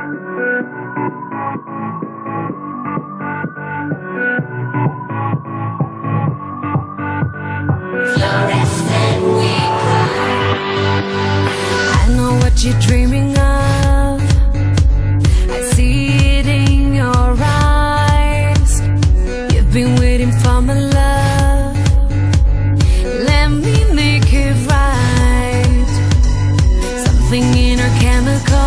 I know what you're dreaming of. I see it in your eyes. You've been waiting for my love. Let me make it right. Something in our chemical